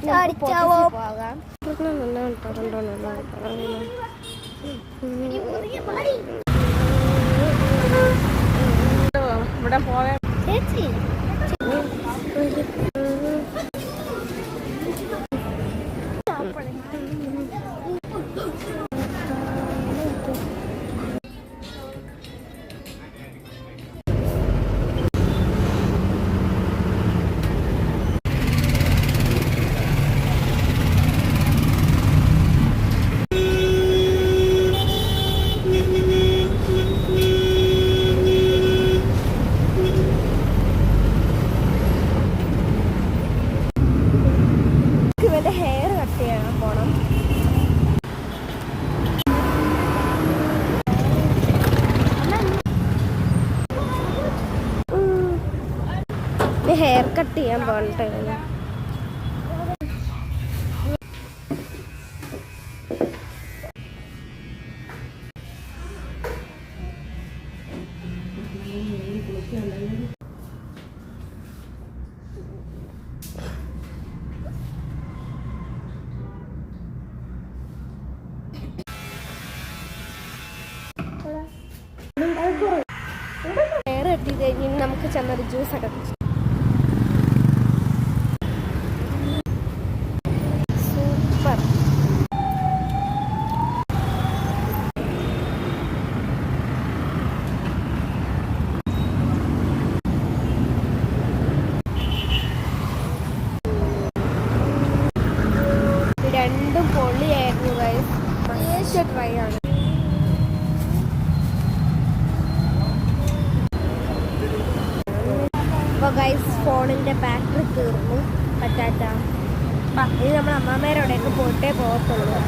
പോകാം. ഇവിടെ പോകാൻ ചേച്ചി ഹെയർ കട്ട് ചെയ്യാൻ പോണം. ഹെയർ കട്ട് ചെയ്യാൻ പോകട്ടെ. ഹെയർ കട്ട് ചെയ്ത് കഴിഞ്ഞ് നമുക്ക് ചെന്നൊരു ജ്യൂസൊക്കെ സൂപ്പർ. രണ്ടും പൊള്ളിയായിരുന്നു ഗൈസ്. മസ്റ്റ് ട്രൈ ആണ്. അപ്പോൾ ഗൈസ് ഫോണിൻ്റെ ബാറ്ററി തീർന്നു. പറ്റാത്ത ഇനി നമ്മൾ അമ്മാമ്മേരോടെയൊക്കെ പോയിട്ടേ പോകത്തുള്ളൂ.